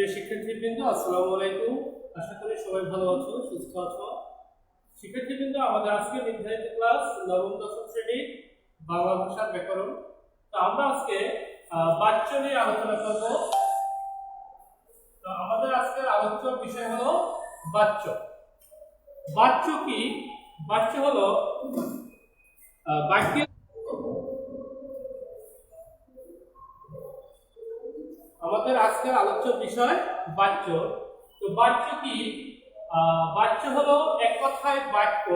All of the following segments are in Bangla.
প্রিয় শিক্ষার্থীবৃন্দ, আসসালামু আলাইকুম। আশা করি সবাই ভালো আছো, সুস্থ আছো। শিক্ষার্থীবৃন্দ, আমাদের আজকে নির্ধারিত ক্লাস নবম দশম শ্রেণীর বাংলা ভাষার ব্যাকরণ। তো আমরা আজকে বাচ্য নিয়ে আলোচনা করব। তো আমাদের আজকের আলোচ্য বিষয় হলো বাচ্য। বাচ্য কি? বাচ্য হলো বাক্যের আমাদের আজকের আলোচ্য বিষয় বাচ্য। তো বাচ্য কি? বাচ্য হলো এক কথায় বাক্য।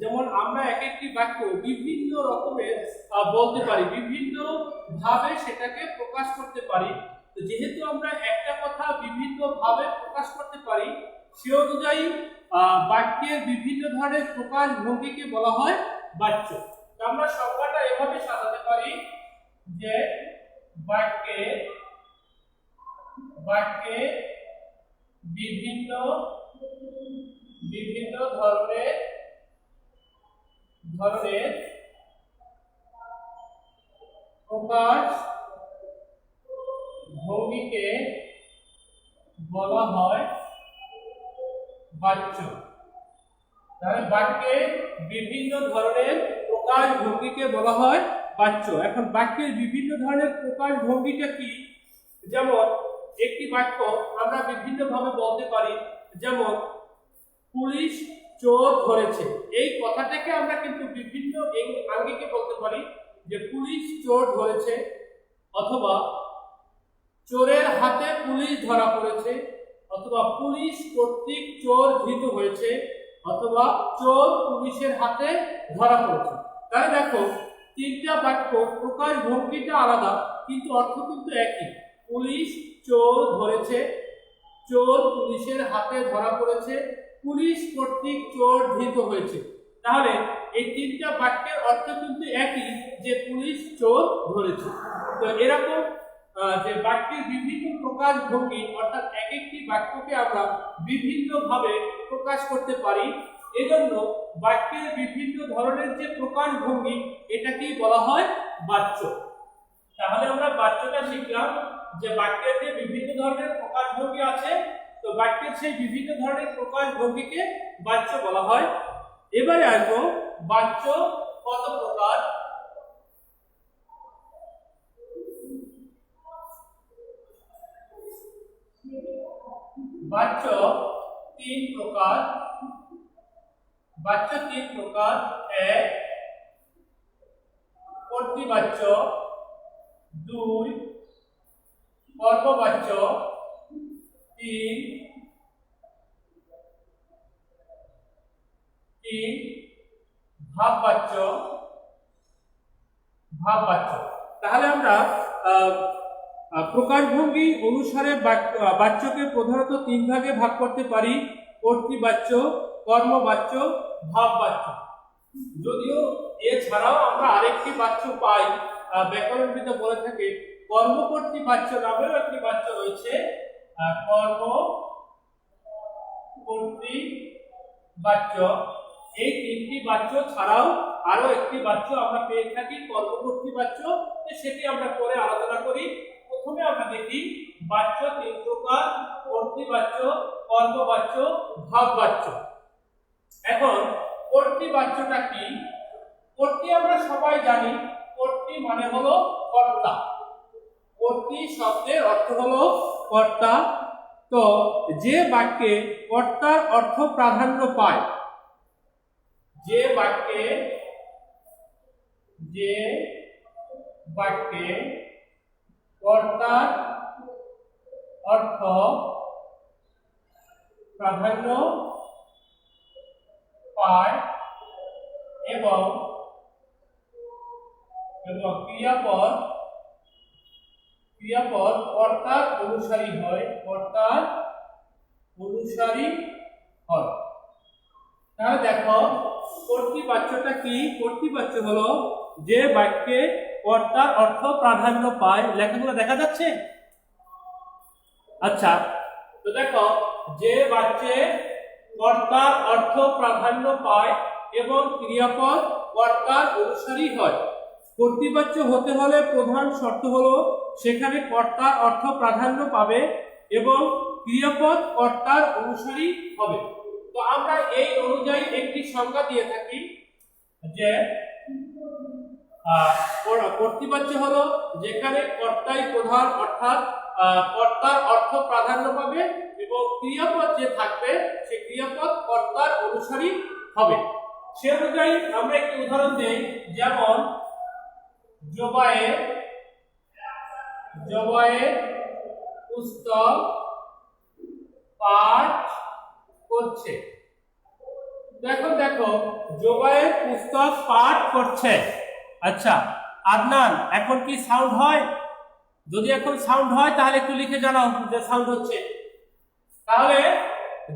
যেমন আমরা এক একটি বাক্য বিভিন্ন রকমের বলতে পারি, বিভিন্ন ভাবে সেটাকে প্রকাশ করতে পারি। তো যেহেতু আমরা একটা কথা বিভিন্ন ভাবে প্রকাশ করতে পারি, সে অনুযায়ী বাক্যের বিভিন্ন ধরনের প্রকাশ ভঙ্গিকে বলা হয় বাচ্য। তো আমরা সংজ্ঞাটা এভাবে সাজাতে পারি যে বাক্যে বিভিন্ন ধরনের প্রকাশ ভঙ্গিকে বলা হয় বাচ্য। তাহলে বাক্যে বিভিন্ন ধরনের প্রকাশ ভঙ্গিকে বলা হয় বাচ্য। এখন বাক্যের বিভিন্ন ধরনের প্রকাশ ভঙ্গিটা কি? যেমন একটি বাক্য আমরা বিভিন্ন ভাবে বলতে পারি, যেমন পুলিশ চোর ধরেছে। এই কথাটাকে আমরা কিন্তু বিভিন্ন আঙ্গিকে বলতে পারি যে পুলিশ চোর ধরেছে, অথবা চোরের হাতে পুলিশ ধরা পড়েছে, অথবা পুলিশ কর্তৃক চোর ধৃত হয়েছে, অথবা চোর পুলিশের হাতে ধরা পড়েছে। তাহলে দেখো, তিনটা বাক্য প্রকাশ ভঙ্গিটা আলাদা কিন্তু অর্থ কিন্তু একই। পুলিশ চোর ধরেছে, চোর পুলিশের হাতে ধরা পড়েছে, পুলিশ কর্তৃক চোর ধৃত হয়েছে। তাহলে এই তিনটা বাক্যের অর্থ কিন্তু একই, যে পুলিশ চোর ধরেছে। তো এরকম যে বাক্যের বিভিন্ন প্রকাশ ভঙ্গি, অর্থাৎ এক একটি বাক্যকে আমরা বিভিন্ন ভাবে প্রকাশ করতে পারি। এজন্য বাক্যের বিভিন্ন ধরনের যে প্রকাশ ভঙ্গি, এটাকেই বলা হয় বাচ্য। তাহলে আমরা বাচ্যটা শিখলাম যে বাক্যের যে বিভিন্ন ধরনের প্রকাশ ভঙ্গি আছে, তো বাক্যের সেই বিভিন্ন ধরনের প্রকাশ ভঙ্গিকে বাচ্য বলা হয়। এবারে আসবো বাচ্য কত প্রকার। বাচ্য তিন প্রকার। বাচ্য তিন প্রকার। এক, কর্তৃবাচ্য। দুই, কর্মবাচ্য। তিন, ভাববাচ্য। তাহলে আমরা প্রকাশভঙ্গি অনুসারে বাচ্যকে প্রধানত তিন ভাগে ভাগ করতে পারি: কর্তৃবাচ্য, কর্মবাচ্য, ভাববাচ্য। যদিও এছাড়াও আমরা আরেকটি বাচ্য পাই, ব্যাকরণবিদ বলে থাকে কর্মকর্তৃ বাচ্য নামেও একটি বাচ্য রয়েছে। কর্মকর্তৃ বাচ্য। এই তিনটি বাচ্য ছাড়াও আরো একটি বাচ্য আমরা পেয়ে থাকি, কর্মকর্তৃ বাচ্য। সেটি আমরা পরে আলোচনা করি। প্রথমে আমরা দেখি বাচ্য তিন প্রকার: কর্তৃবাচ্য, কর্মবাচ্য, ভাববাচ্য। এখন কর্তৃবাচ্যটা কি? কর্তৃ আমরা সবাই জানি, কর্তৃ মানে হলো কর্তা। কর্তৃ শব্দের অর্থ হলো কর্তা। তো যে বাক্যে কর্তার অর্থ প্রাধান্য পায়, যে বাক্যে কর্তার অর্থ প্রাধান্য পায় এবং ক্রিয়াপদ কর্তার অনুসারী হয়, তাহলে দেখো কর্তৃবাচ্যটা কি? কর্তৃবাচ্য হলো যে বাক্যে কর্তার অর্থ প্রাধান্য পায়। লেখাগুলো দেখা যাচ্ছে? আচ্ছা, তো দেখো, যে বাক্যে কর্তার অর্থ প্রাধান্য পায় এবং ক্রিয়াপদ কর্তার অনুসারী হয়। কর্তৃবাচ্য হতে হলে প্রধান শর্ত হলো সেখানে কর্তার অর্থ প্রাধান্য পাবে এবং ক্রিয়াপদ কর্তার অনুসারী হবে। তো আমরা এই অনুযায়ী একটি সংজ্ঞা দিয়ে থাকি যে কর্তৃবাচ্য হলো যেখানে কর্তাই প্রধান, অর্থাৎ কর্তার অর্থ প্রাধান্য পাবে এবং ক্রিয়াপদ যে থাকবে সে ক্রিয়াপদ কর্তার অনুসারী হবে। সে অনুযায়ী আমরা একটি উদাহরণ দেই, যেমন জবায়ে পুস্তক পাঠ করছে। দেখো জবায়ে পুস্তক পাঠ করছে। আচ্ছা আদনান, এখন কি সাউন্ড হয়? যদি এখন সাউন্ড হয় তাহলে একটু লিখে জানাও যে সাউন্ড হচ্ছে। তাহলে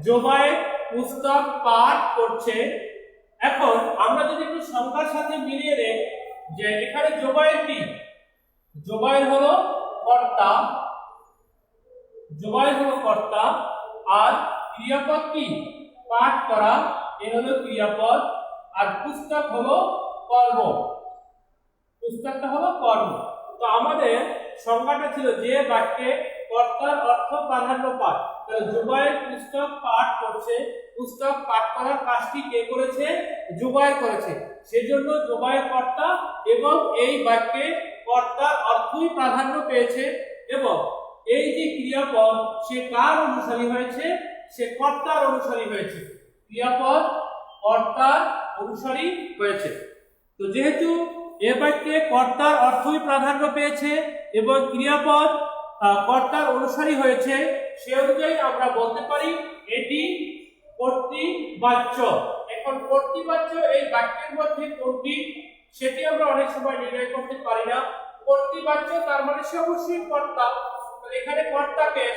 জবায়ে পুস্তক পাঠ করছে। এখন আমরা যদি একটু সংখ্যার সাথে মিলিয়ে দেই যে এখানে জবায়ের কি, জবায়ের হলো কর্তা, আর ক্রিয়াপদ কি, পাঠ করা, এ হলো ক্রিয়াপদ, আর পুস্তক হলো কর্ম, পুস্তকটা হলো কর্ম। তো আমাদের সংজ্ঞাটা ছিল যে বাক্যে কর্তার অর্থ প্রাধান্য পায়, তাহলে জুবায়ের পুস্তক পাঠ করছে, পুস্তক পাঠ করার কাজটি কে করেছে? জুবায়ের করেছে, সেজন্য জুবায়ের কর্তা এবং এই বাক্যে কর্তার অর্থই প্রাধান্য পেয়েছে এবং এই যে ক্রিয়াপদ সে কার অনুসারী হয়েছে? সে কর্তার অনুসারী হয়েছে। ক্রিয়াপদ কর্তার অনুসারী হয়েছে। তো যেহেতু এ বাক্যে কর্তার অর্থই প্রাধান্য পেয়েছে এবং ক্রিয়াপদ কর্তার অনুসারী হয়েছে, সে অনুযায়ী আমরা বলতে পারি এটি কর্তৃবাচ্য। এখন কর্তৃবাচ্য এই বাক্যের মধ্যে কোনটি সেটি আমরা অনেক সময় নির্ণয় করতে পারি না। কর্তৃবাচ্য তার মানে সে অবশ্যই কর্তা, এখানে কর্তাকে,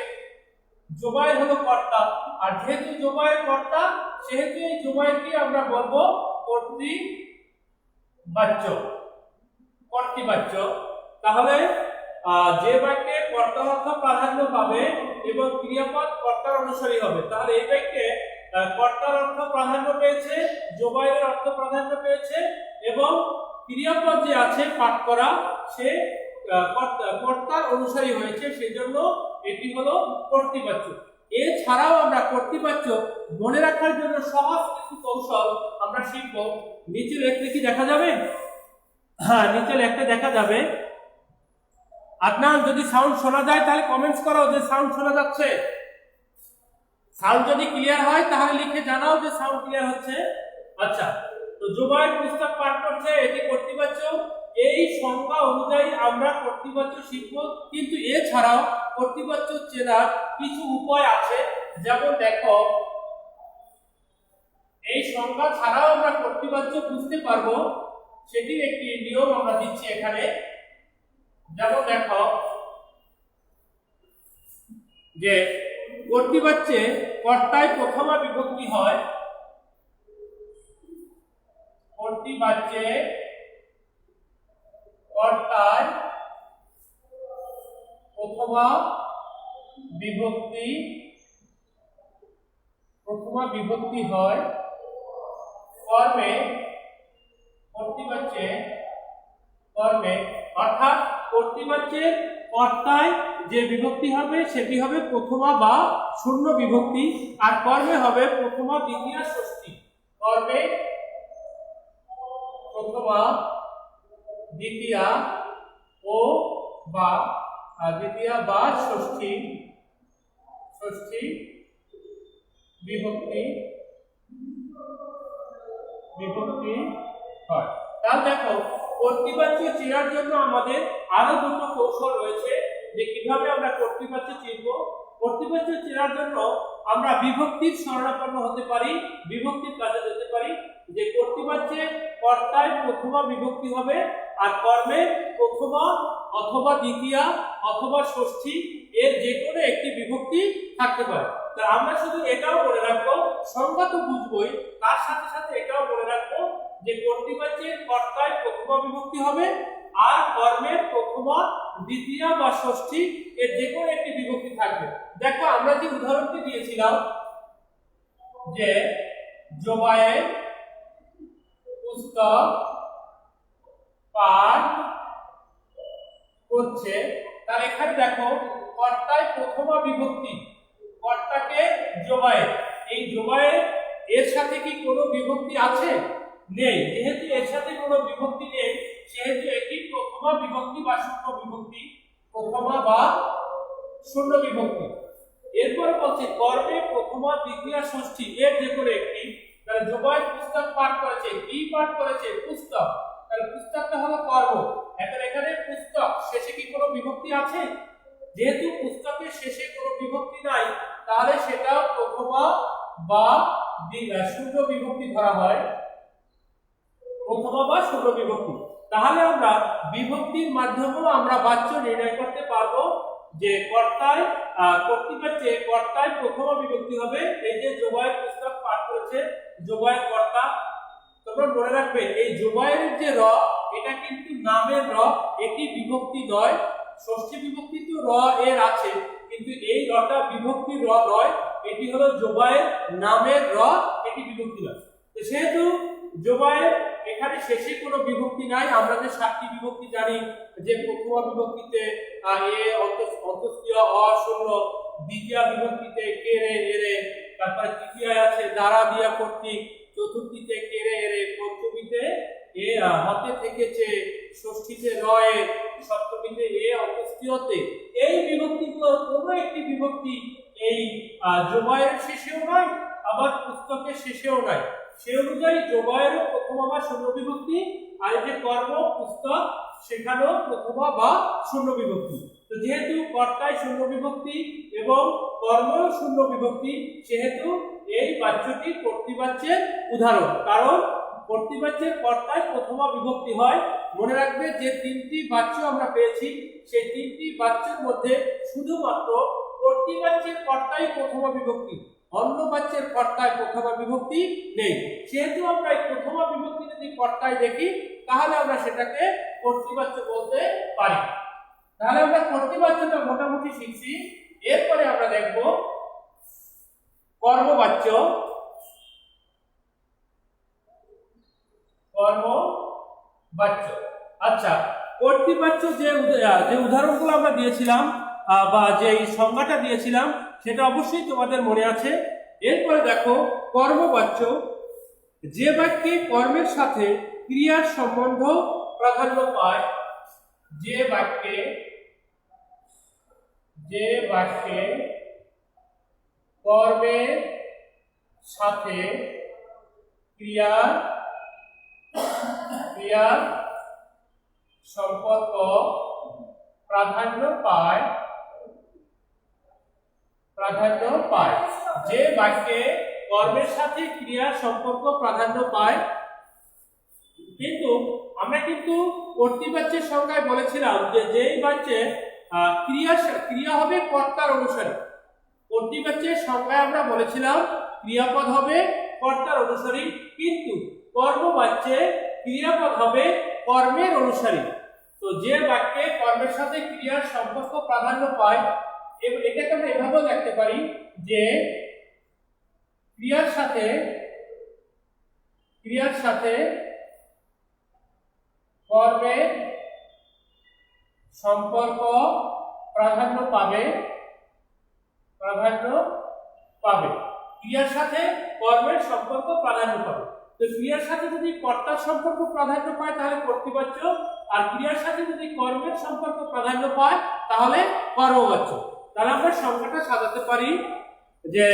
জবায়ের হলো কর্তা, আর যেহেতু জবায়ের কর্তা সেহেতু এই জবায়েরকে আমরা বলবো কর্তৃবাচ্য। তাহলে যে বাক্যে কর্তার অর্থ প্রাধান্য পাবে এবং ক্রিয়াপদ কর্তার অনুসারী হবে, তাহলে এই বাক্যে কর্তার অর্থ প্রাধান্য পেয়েছে, জবায়ের অর্থ প্রাধান্য পেয়েছে এবং ক্রিয়াপদ যে আছে পাঠ করা সে কর্তার অনুসারী হয়েছে, সেজন্য এটি হলো কর্তৃবাচ্য। এছাড়াও আমরা কর্তৃবাচ্য মনে রাখার জন্য সহজ কিছু কৌশল আমরা শিখব। নিচে লেখলে কি দেখা যাবে? হ্যাঁ, নিচে লেখতে দেখা যাবে। আদনান, যদি সাউন্ড শোনা যায় তাহলে কমেন্টস করো যে সাউন্ড শোনা যাচ্ছে। সাউন্ড যদি ক্লিয়ার হয় তাহলে লিখে জানাও যে সাউন্ড ক্লিয়ার হচ্ছে। আচ্ছা, তো জুবায়ের পুস্তক পাঠ করছে, এটি কর্তৃবাচ্য। এই সংজ্ঞা অনুযায়ী আমরা কর্তৃবাচ্য শিখব, কিন্তু এছাড়াও কর্তৃবাচ্য চেনার কিছু উপায় আছে। যেমন দেখো, এই সংজ্ঞা ছাড়াও আমরা কর্তৃবাচ্য বুঝতে পারবো, সেটির একটি নিয়ম আমরা দিচ্ছি এখানে। যেমন দেখো যে কর্তৃবাচ্যে কর্তায় প্রথমা বিভক্তি হয়, কর্তৃবাচ্যে কর্তায় প্রথমা বিভক্তি হয়, কর্মে কর্তৃবাচ্যে কর্মে, অর্থাৎ কর্তৃবাচ্যের কর্তায় যে বিভক্তি হবে সেটি হবে প্রথমা বা শূন্য বিভক্তি, আর কর্মে হবে প্রথমা দ্বিতীয়া ষষ্ঠী। কর্মে প্রথমা দ্বিতীয়া ও বা দ্বিতীয়া বা ষষ্ঠী বিভক্তি হয়। তাহলে দেখো, কর্তৃবাচ্য চেনার জন্য আমাদের আরো দুটো কৌশল রয়েছে যে কিভাবে আমরা কর্তৃবাচ্য চিনব। কর্তৃবাচ্য চেনার জন্য আমরা বিভক্তির শরণাপন্ন হতে পারি, বিভক্তির কাজে যেতে পারি। যে কর্তৃবাচ্যে কর্তায় প্রথমা বিভক্তি হবে আর কর্মে প্রথমা অথবা দ্বিতীয়া অথবা ষষ্ঠী, এর যে কোনো একটি বিভক্তি থাকতে পারে। তা আমরা শুধু এটাও মনে রাখবো, সংজ্ঞা তো বুঝবোই, তার সাথে সাথে এটাও মনে রাখবো যে কর্তৃবাচ্যের কর্তায় প্রথমা বিভক্তি হবে আর কর্মের প্রথমা দ্বিতীয়া বা ষষ্ঠী, এর যে কোনো একটি বিভক্তি থাকবে। দেখো, আমরা যে উদাহরণটি দিয়েছিলাম যে জুবায়ের পুস্তক পাঠ করছে, তার এখানে দেখো কর্তায় প্রথমা বিভক্তি, কর্তাকে যোগায়, এই যোগায় এর সাথে কি কোনো বিভক্তি আছে? নেই। যেহেতু এর সাথে কোনো বিভক্তি নেই সেহেতু এটি প্রথমা বিভক্তি বা শূন্য বিভক্তি, প্রথমা বা শূন্য বিভক্তি। এরপর বলছে কর্মে প্রথমা দ্বিতীয়া ষষ্ঠী এর যে কোনো একটি, তাহলে যোগায় পুস্তক পাঠ করেছে, কি পাঠ করেছে? পুস্তক, তাহলে পুস্তকটা হলো কর্ম। এখন এখানে পুস্তক শেষে কি কোনো বিভক্তি আছে? যেহেতু পুস্তকের শেষে কোনো বিভক্তি নাই তাহলে সেটা প্রথমা বা শূন্য বিভক্তি ধরা হয়, প্রথমা বা শূন্য বিভক্তি। তাহলে আমরা বিভক্তির মাধ্যমেও আমরা বাচ্য নির্ণয় করতে পারবো যে কর্তায় কর্তৃবাচ্যে কর্তায় প্রথমা বিভক্তি হবে। এই যে যোগায় পুস্তক পাঠ করেছে, যোগায় কর্তা, তোমরা মনে রাখবে এই যোগায়ের যে র এটা কিন্তু নামের র, এটি বিভক্তি নয়। ষষ্ঠী বিভক্তি তো র এর আছে কিন্তু এই রটা বিভক্তির র নয়, এটি হলো যোগায়ের নামের র, এটি বিভক্তি নয়। তো সেহেতু যোগায়ের এখানে শেষে কোনো বিভক্তি নাই। আমরা যে সাতটি বিভক্তি জানি যে প্রথমা বিভক্তিতে এ অন্তঃস্থীয় অ শূন্য, দ্বিতীয় বিভক্তিতে কে রে এরে, তারপর তৃতীয়ায় আছে দ্বারা দিয়া কর্তৃক, চতুর্থীতে কে রে এরে, পঞ্চমীতে এ হতে থেকেছে, ষষ্ঠীতে রয়ে, সপ্তমীতে এ অন্তঃস্থীয়তে। এই বিভক্তিগুলো কোনো একটি বিভক্তি এই যোগায়ের শেষেও নাই আবার পুস্তকের শেষেও নাই। সেই অনুযায়ী যোগায়েরও প্রথমা বা শূন্য বিভক্তি, আর যে কর্ম পুস্তক সেখানেও প্রথমা বা শূন্য বিভক্তি। তো যেহেতু কর্তায় শূন্য বিভক্তি এবং কর্মেও শূন্য বিভক্তি সেহেতু এই বাচ্যটি কর্তৃবাচ্যের উদাহরণ। কারণ কর্তৃবাচ্যের কর্তায় প্রথমা বিভক্তি হয়। মনে রাখবে যে তিনটি বাচ্য আমরা পেয়েছি সেই তিনটি বাচ্যের মধ্যে শুধুমাত্র কর্তৃবাচ্যের কর্তায় প্রথমা বিভক্তি, অন্য বাচ্যের কর্তায় প্রথমা বিভক্তি নেই। যেহেতু আমরা এই প্রথমা বিভক্তি যদি কর্তায় দেখি তাহলে আমরা সেটাকে কর্তৃবাচ্য বলতে পারি। তাহলে আমরা কর্তৃবাচ্যটা মোটামুটি শিখছি। এরপরে আমরা দেখব কর্মবাচ্য। কর্মবাচ্য, আচ্ছা, কর্তৃবাচ্য যে উদাহরণগুলো আমরা দিয়েছিলাম বা যে সংজ্ঞাটা দিয়েছিলাম সেটা অবশ্যই তোমাদের মনে আছে। এরপরে দেখো কর্মবাচ্য, যে বাক্যে কর্মের সাথে ক্রিয়ার সম্বন্ধ প্রাধান্য পায়, যে বাক্যে কর্মের সাথে ক্রিয়ার সম্পর্ক প্রাধান্য পায়, যে বাক্যে কর্মের সাথে ক্রিয়ার সম্পর্ক প্রাধান্য পায়। কিন্তু আমরা কিন্তু কর্তৃবাচ্যের সংজ্ঞায় বলেছিলাম যে যেই বাচ্যে ক্রিয়া হবে কর্তার অনুসারী। কর্তৃবাচ্যের সংজ্ঞায় আমরা বলেছিলাম ক্রিয়াপদ হবে কর্তার অনুসারী, কিন্তু কর্মবাচ্যে ক্রিয়াপদ হবে কর্মের অনুসারী। তো যে বাক্যে কর্মের সাথে ক্রিয়ার সম্পর্ক প্রাধান্য পায় এটাকে আমরা এভাবেও লিখতে পারি যে ক্রিয়ার সাথে কর্মের সম্পর্ক প্রাধান্য পাবে, ক্রিয়ার সাথে কর্মের সম্পর্ক প্রাধান্য পাবে। তো ক্রিয়ার সাথে যদি কর্তার সম্পর্ক প্রাধান্য পায় তাহলে কর্তৃবাচ্য, আর ক্রিয়ার সাথে যদি কর্মের সম্পর্ক প্রাধান্য পায় তাহলে কর্মবাচ্য। তাহলে আমরা সংজ্ঞাটা সাজাতে পারি যে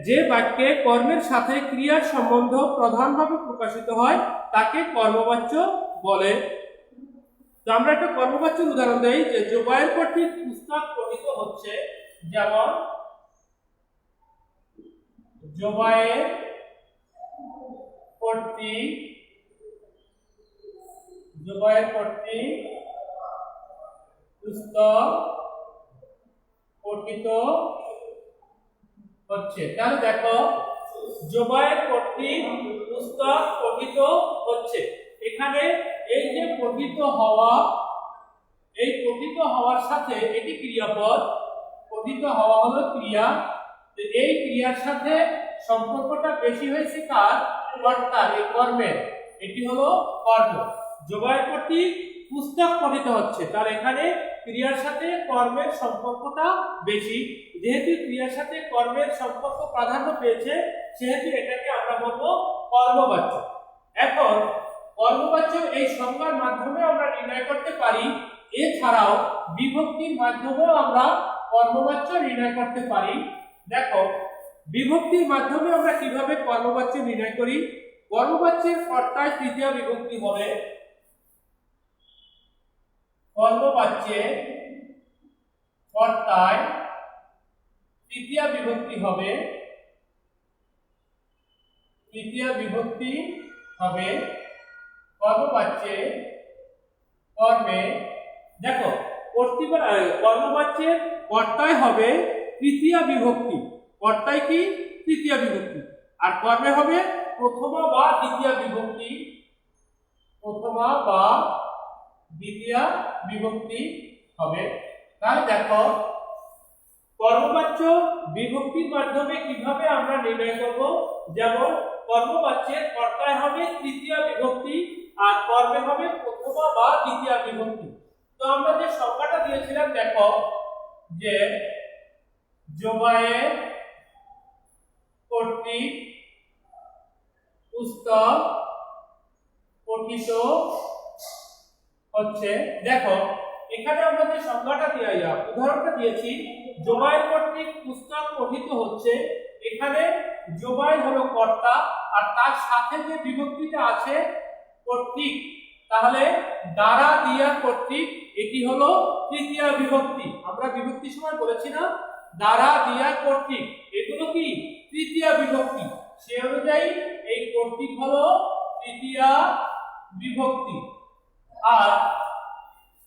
যে বাক্যে কর্মের সাথে ক্রিয়ার সম্বন্ধ প্রধানভাবে প্রকাশিত হয় তাকে কর্মবাচ্য বলে। তো আমরা একটা কর্মবাচ্যের উদাহরণ দেই যে যোগায়ের কর্তৃক পুস্তক পঠিত হচ্ছে, যেমন যোগায়ের কর্তৃক পুস্তক পঠিত হচ্ছে। তাহলে দেখো যোগায়ের কর্তৃক পুস্তক পঠিত হচ্ছে, এখানে এই যে পঠিত হওয়া, এই পঠিত হওয়ার সাথে এটি ক্রিয়াপদ, পঠিত হওয়া হলো ক্রিয়া। এই ক্রিয়ার সাথে সম্পর্কটা বেশি হয়েছে কার? কর্তার, এই কর্মের, এটি হলো কর্ম। যোগায়ের কর্তৃক পুস্তক পঠিত হচ্ছে, তার এখানে ক্রিয়ার সাথে কর্মের সম্পর্কটা বেশি। যেহেতু ক্রিয়ার সাথে কর্মের সম্পর্ক প্রাধান্য পেয়েছে সেহেতু এটাকে আমরা বলবো কর্মবাচ্য। এখন কর্মবাচ্য এই সংজ্ঞার মাধ্যমে আমরা নির্ণয় করতে পারি, এছাড়াও বিভক্তির মাধ্যমেও আমরা কর্মবাচ্য নির্ণয় করতে পারি। দেখো বিভক্তির মাধ্যমে আমরা কিভাবে কর্মবাচ্য নির্ণয় করি। কর্মবাচ্যের কর্তায় তৃতীয় বিভক্তি হবে, কর্মবাচ্যের কর্তায় তৃতীয় বিভক্তি হবে, তৃতীয় বিভক্তি হবে কর্মবাচ্যের কর্মে। দেখো কর্মবাচ্যের কর্তায় হবে তৃতীয় বিভক্তি, কর্তায় কি তৃতীয় বিভক্তি, আর কর্মে হবে প্রথমা বা দ্বিতীয় বিভক্তি, প্রথমা বা দ্বিতীয় বিভক্তি হবে। তাহলে দেখো কর্মবাচ্য বিভক্তির মাধ্যমে কিভাবে আমরা নির্ণয় করব। যেমন কর্মবাচ্যের কর্তায় হবে তৃতীয় বিভক্তি আর কর্মে হবে প্রথমা বা দ্বিতীয় বিভক্তি। তো আমরা যে সংজ্ঞাটা দিয়েছিলাম দেখো যে জবায়ের কর্তৃক পুস্তক পঠিত হচ্ছে। দেখো এখানে আমরা যে সংজ্ঞাটা উদাহরণটা দিয়েছি, জবায়ের কর্তৃক পুস্তক পঠিত হচ্ছে, এখানে জবায়ের হলো কর্তা আর তার সাথে যে বিভক্তিটা আছে কর্তৃক, তাহলে দ্বারা দিয়া কর্তৃক, এটি হলো তৃতীয় বিভক্তি। আমরা বিভক্তির সময় বলেছি না দ্বারা দিয়া কর্তৃক, এগুলো কি তৃতীয় বিভক্তি, সে অনুযায়ী এই কর্তৃক হলো তৃতীয় বিভক্তি। আর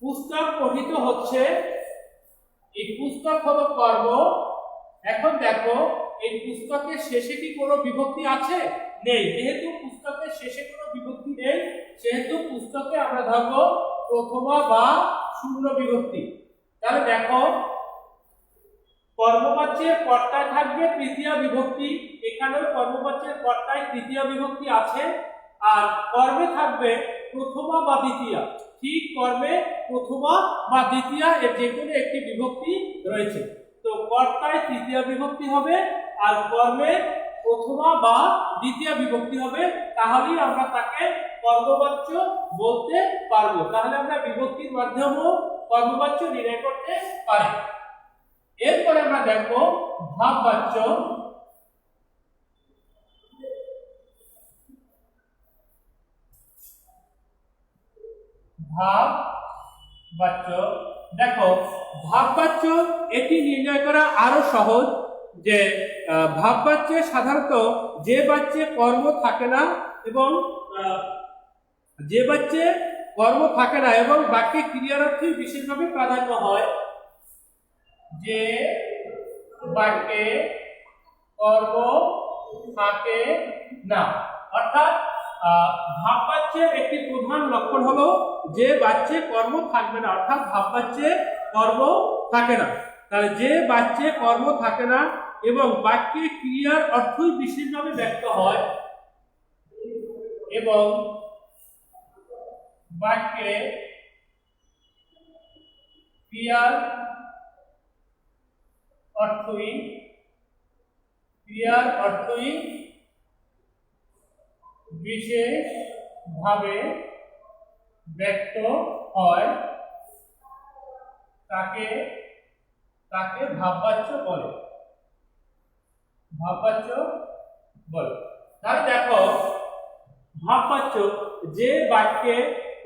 পুস্তক পঠিত হচ্ছে, এই পুস্তক হলো কর্ম। এখন দেখো এই পুস্তকের শেষে কি কোনো বিভক্তি আছে? নেই। যেহেতু পুস্তকের শেষে কোনো বিভক্তি নেই সেহেতু পুস্তকে আমরা ধরবো প্রথমা বা শূন্য বিভক্তি। তাহলে দেখো কর্মবাচ্যের কর্তায় থাকবে তৃতীয় বিভক্তি, এখানেও কর্মবাচ্যের কর্তায় তৃতীয় বিভক্তি আছে, আর কর্মে থাকবে প্রথমা বা দ্বিতীয়। ঠিক কর্মে প্রথমা বা দ্বিতীয় এর যে কোনো একটি বিভক্তি রয়েছে। তো কর্তায় তৃতীয় বিভক্তি হবে আর কর্মে প্রথমা বা দ্বিতীয় বিভক্তি হবে, তাহলেই আমরা তাকে কর্মবাচ্য বলতে পারবো। তাহলে আমরা বিভক্তির মাধ্যমেও কর্মবাচ্য নির্ণয় করতে পারি। এরপরে আমরা দেখব ভাববাচ্য। ভাববাচ্য, দেখো ভাববাচ্য এটি নির্ণয় করা আরো সহজ। যে ভাববাচ্যে সাধারণত যে বাচ্যে কর্ম থাকে না এবং বাক্যে ক্রিয়ার অর্থে বিশেষভাবে প্রাধান্য হয়, যে বাক্যে কর্ম থাকে না। অর্থাৎ ভাববাচ্যের একটি প্রধান লক্ষণ হলো যে বাচ্যে কর্ম থাকবে না, অর্থাৎ ভাববাচ্যে কর্ম থাকে না। তাহলে যে বাচ্যে কর্ম থাকে না এবং বাক্যে ক্রিয়ার অর্থই বিশেষভাবে ব্যক্ত হয় এবং বাক্যে ক্রিয়ার অর্থই বিশেষভাবে ব্যক্ত হয়, তাকে ভাববাচ্য বলে। তাহলে দেখো ভাববাচ্য যে বাক্যে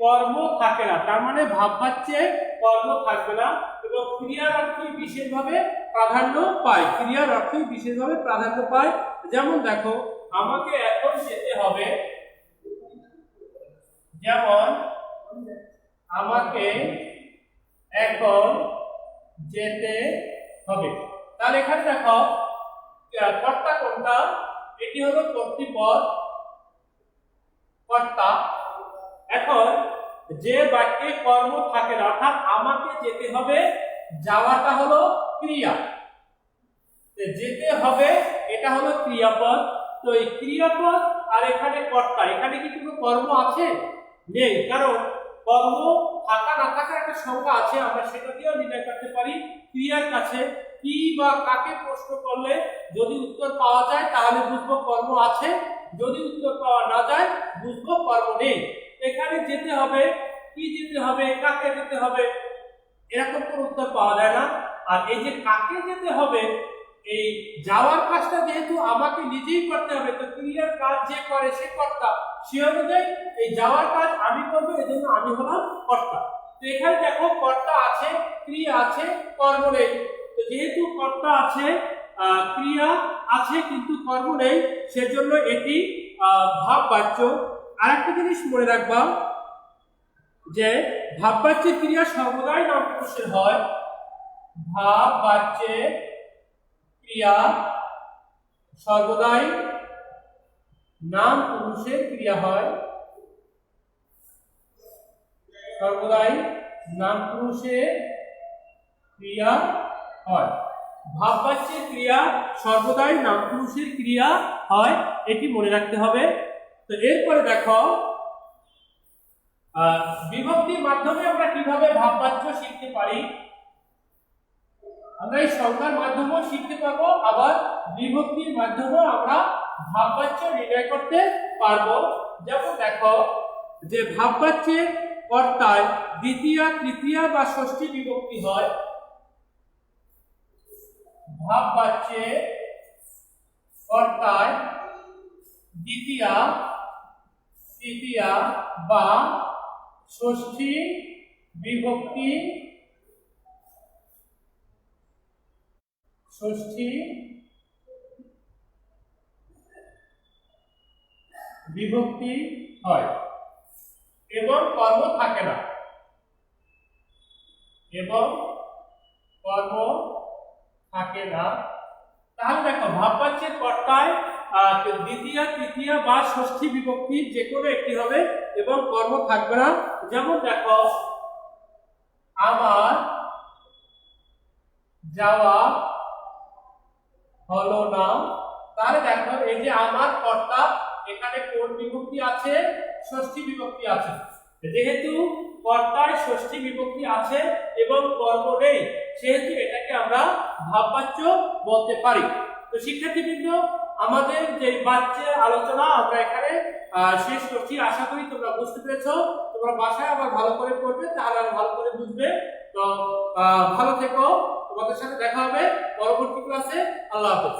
কর্ম থাকে না, তার মানে ভাববাচ্যে কর্ম থাকবে না এবং ক্রিয়ার অর্থই বিশেষভাবে প্রাধান্য পায়। যেমন দেখো আমাকে এখন যেতে হবে, যেমন আমাকে এখন যেতে হবে। তাহলে এখানে দেখো কর্তা কোনটা? এটি হলো কর্তৃপদ, কর্তা। এখন যে বাক্যে কর্ম থাকে না, অর্থাৎ আমাকে যেতে হবে, যাওয়াটা হলো ক্রিয়া, যেতে হবে এটা হলো ক্রিয়াপদ। তো এই ক্রিয়াপদ আর এখানে কর্তা, এখানে কি কোনো কর্ম আছে? নেই, কারণ কর্ম থাকা না থাকার একটা সংজ্ঞা আছে, আমরা সেটা দিয়েও নির্ণয় করতে পারি। ক্রিয়ার কাছে কি বা কাকে প্রশ্ন করলে যদি উত্তর পাওয়া যায় তাহলে বুঝবো কর্ম আছে, যদি উত্তর পাওয়া না যায় বুঝবো কর্ম নেই। এখানে যেতে হবে, কি যেতে হবে, কাকে যেতে হবে, এরকম কোনো উত্তর পাওয়া যায় না। আর এই যে কাকে যেতে হবে, এই যাওয়ার কাজটা যেহেতু আমাকে নিজেই করতে হবে, তো ক্রিয়ার কাজ যে করে সে কর্তা, সে অনুযায়ী এই যাওয়ার কাজ আমি করবো, এজন্য আমি হলাম কর্তা। তো এখানে দেখো কর্তা আছে, ক্রিয়া আছে, কর্ম নেই। তো যেহেতু কর্তা আছে, ক্রিয়া আছে কিন্তু কর্ম নেই, সেজন্য এটি ভাব বাচ্য। আরেকটা জিনিস মনে রাখবা যে ভাব বাচ্যের ক্রিয়া সর্বদাই নাম পুরুষের হয়। ভাব বাচ্যের ক্রিয়া সর্বদাই নাম পুরুষের ক্রিয়া হয়, সর্বদাই নাম পুরুষের ক্রিয়া হয়। ভাব বাচ্যের ক্রিয়া সর্বদাই নাম পুরুষের ক্রিয়া হয়, এটি মনে রাখতে হবে। তো এরপরে দেখো বিভক্তির মাধ্যমে আমরা কিভাবে ভাব বাচ্য শিখতে পারি। আমরা এই সংজ্ঞার মাধ্যমেও শিখতে পারবো, আবার বিভক্তির মাধ্যমেও আমরা ভাব বাচ্য নির্ণয় করতে পারবো। যেমন দেখো যে ভাব বাচ্যের কর্তায় দ্বিতীয়া, তৃতীয়া বা ষষ্ঠী বিভক্তি হয়। ভাব বাচ্যের কর্তায় দ্বিতীয়া, তৃতীয়া বা ষষ্ঠী বিভক্তি, ষষ্ঠী বিভক্তি হয় এবং কর্ম থাকে না, এবং কর্ম থাকে না। তাহলে দেখো ভাব বাচ্যের কর্তায় দ্বিতীয়া, তৃতীয়া বা ষষ্ঠী বিভক্তি যে কোনো একটি হবে এবং কর্ম থাকবে না। যেমন দেখো আমার যাওয়া হলো না। তাহলে দেখো এই যে আমার কর্তা, এখানে কোন বিভক্তি আছে, ষষ্ঠী বিভক্তি আছে। যেহেতু কর্তায় ষষ্ঠী বিভক্তি আছে এবং কর্ম নেই, সেহেতু এটাকে আমরা ভাব বাচ্য বলতে পারি। তো শিক্ষার্থীবৃন্দ, আমাদের যে বাচ্চের আলোচনা আমরা এখানে শেষ করছি। আশা করি তোমরা বুঝতে পেরেছো। তোমরা বাসায় আবার ভালো করে পড়বে, তাহলে আর ভালো করে বুঝবে। তো ভালো থেকো, তোমাদের সাথে দেখা হবে পরবর্তী ক্লাসে। আল্লাহ হাফেজ।